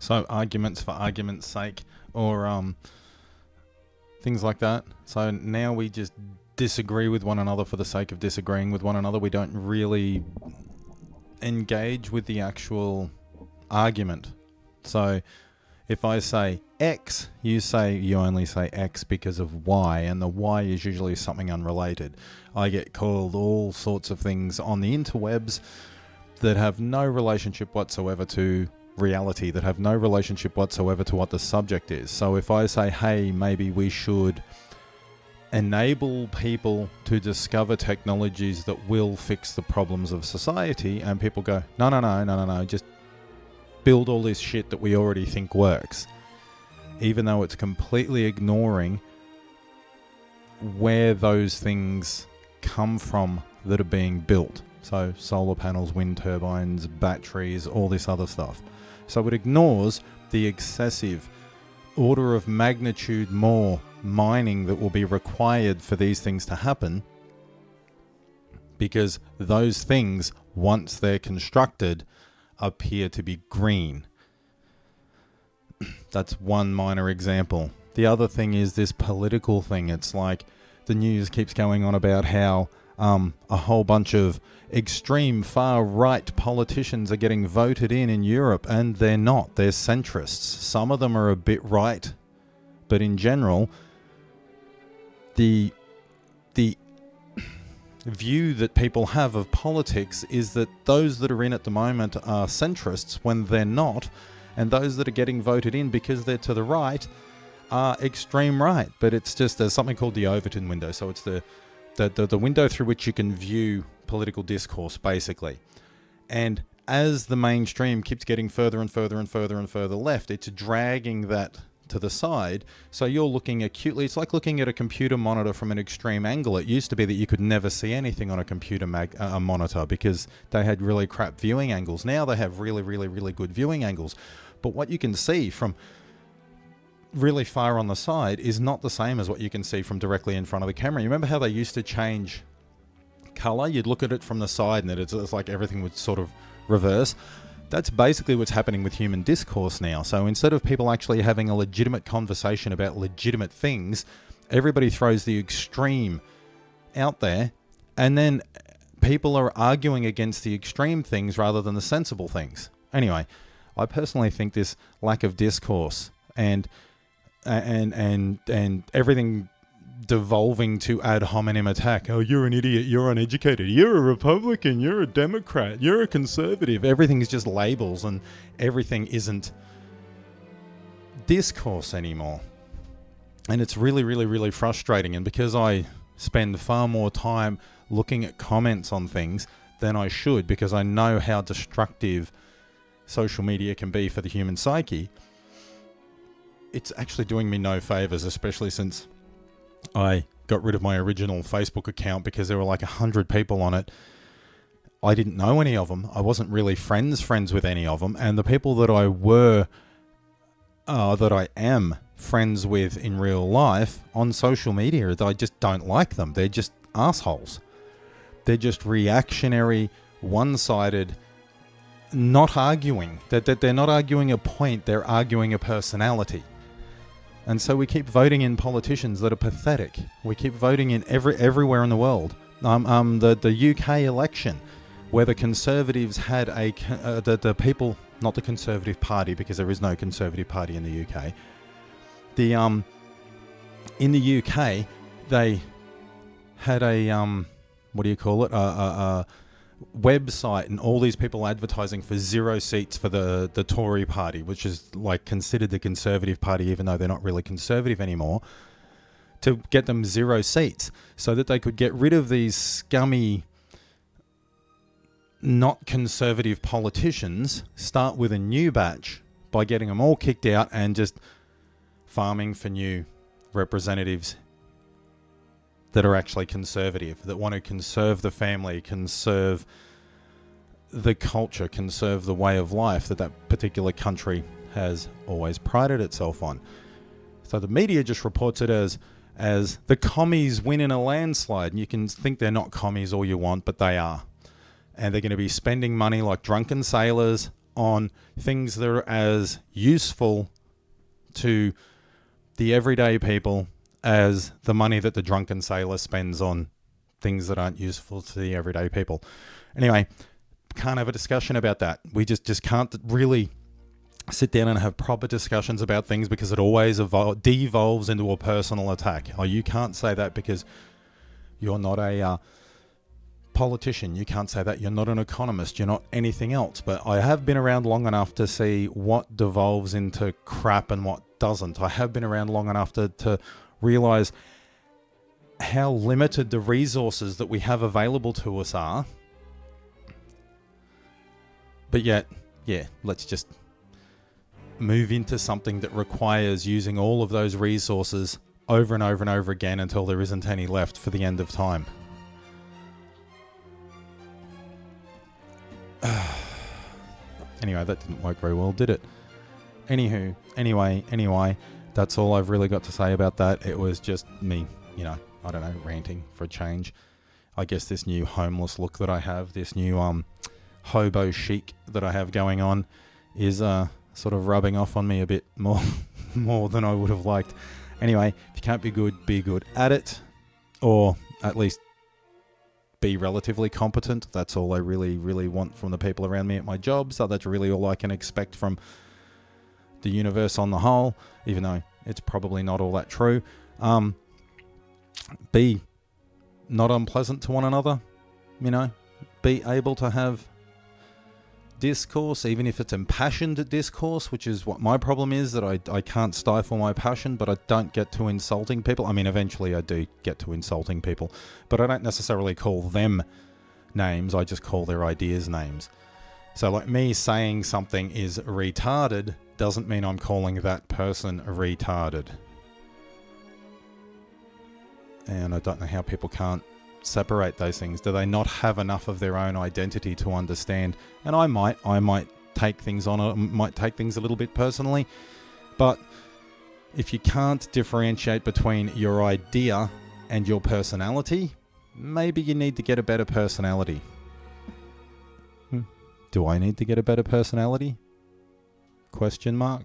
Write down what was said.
So arguments for argument's sake, or things like that. So now we just disagree with one another for the sake of disagreeing with one another. We don't really engage with the actual argument. So if I say X, you only say X because of Y, and the Y is usually something unrelated. I get called all sorts of things on the interwebs that have no relationship whatsoever to reality, that have no relationship whatsoever to what the subject is. So if I say, hey, maybe we should enable people to discover technologies that will fix the problems of society, and people go, no, just build all this shit that we already think works, even though it's completely ignoring where those things come from that are being built. So solar panels, wind turbines, batteries, all this other stuff. So it ignores the excessive order of magnitude more mining that will be required for these things to happen, because those things, once they're constructed, appear to be green. That's one minor example. The other thing is this political thing. It's like the news keeps going on about how a whole bunch of extreme far-right politicians are getting voted in Europe, and they're not. They're centrists. Some of them are a bit right, but in general, the view that people have of politics is that those that are in at the moment are centrists when they're not, and those that are getting voted in because they're to the right are extreme right. But it's just, there's something called the Overton window. So it's the window through which you can view political discourse, basically. And as the mainstream keeps getting further and further and further and further left, it's dragging that to the side. So you're looking acutely. It's like looking at a computer monitor from an extreme angle. It used to be that you could never see anything on a computer monitor because they had really crap viewing angles. Now they have really, really, really good viewing angles. But what you can see from really far on the side is not the same as what you can see from directly in front of the camera. You remember how they used to change color? You'd look at it from the side and it's like everything would sort of reverse. That's basically what's happening with human discourse now. So instead of people actually having a legitimate conversation about legitimate things, everybody throws the extreme out there, and then people are arguing against the extreme things rather than the sensible things. Anyway, I personally think this lack of discourse and everything devolving to ad hominem attack. Oh, you're an idiot, you're uneducated, you're a Republican, you're a Democrat, you're a conservative. Everything is just labels, and everything isn't discourse anymore. And it's really, really, really frustrating. And because I spend far more time looking at comments on things than I should, because I know how destructive social media can be for the human psyche, it's actually doing me no favors, especially since I got rid of my original Facebook account because there were like 100 people on it. I didn't know any of them. I wasn't really friends with any of them. And the people that I am friends with in real life on social media, I just don't like them. They're just assholes. They're just reactionary, one-sided, not arguing. They're not arguing a point, they're arguing a personality. And so we keep voting in politicians that are pathetic. We keep voting in everywhere in the world. The UK election, where the Conservatives had the people, not the Conservative Party, because there is no Conservative Party in the UK. In the UK, they had a website, and all these people advertising for 0 seats for the Tory party, which is like considered the Conservative Party, even though they're not really conservative anymore, to get them 0 seats so that they could get rid of these scummy, not conservative politicians, start with a new batch by getting them all kicked out and just farming for new representatives that are actually conservative, that want to conserve the family, conserve the culture, conserve the way of life that particular country has always prided itself on. So the media just reports it as the commies win in a landslide. And you can think they're not commies all you want, but they are. And they're going to be spending money like drunken sailors on things that are as useful to the everyday people as the money that the drunken sailor spends on things that aren't useful to the everyday people. Anyway, can't have a discussion about that. We just can't really sit down and have proper discussions about things because it always devolves into a personal attack. Oh, you can't say that because you're not a politician. You can't say that. You're not an economist. You're not anything else. But I have been around long enough to see what devolves into crap and what doesn't. I have been around long enough to realize how limited the resources that we have available to us are. But yet, yeah, let's just move into something that requires using all of those resources over and over and over again until there isn't any left for the end of time. Anyway, that didn't work very well, did it? Anyway, that's all I've really got to say about that. It was just me, I don't know, ranting for a change. I guess this new homeless look that I have, this new hobo chic that I have going on is sort of rubbing off on me a bit more than I would have liked. Anyway, if you can't be good at it, or at least be relatively competent. That's all I really, really want from the people around me at my job. So that's really all I can expect from the universe on the whole, even though it's probably not all that true. Be not unpleasant to one another, be able to have discourse, even if it's impassioned discourse, which is what my problem is, that I can't stifle my passion, but I don't get to insulting people. I mean, eventually I do get to insulting people, but I don't necessarily call them names. I just call their ideas names. So like me saying something is retarded doesn't mean I'm calling that person retarded. And I don't know how people can't separate those things. Do they not have enough of their own identity to understand? And I might take things might take things a little bit personally, but if you can't differentiate between your idea and your personality, maybe you need to get a better personality. Do I need to get a better personality? Question mark.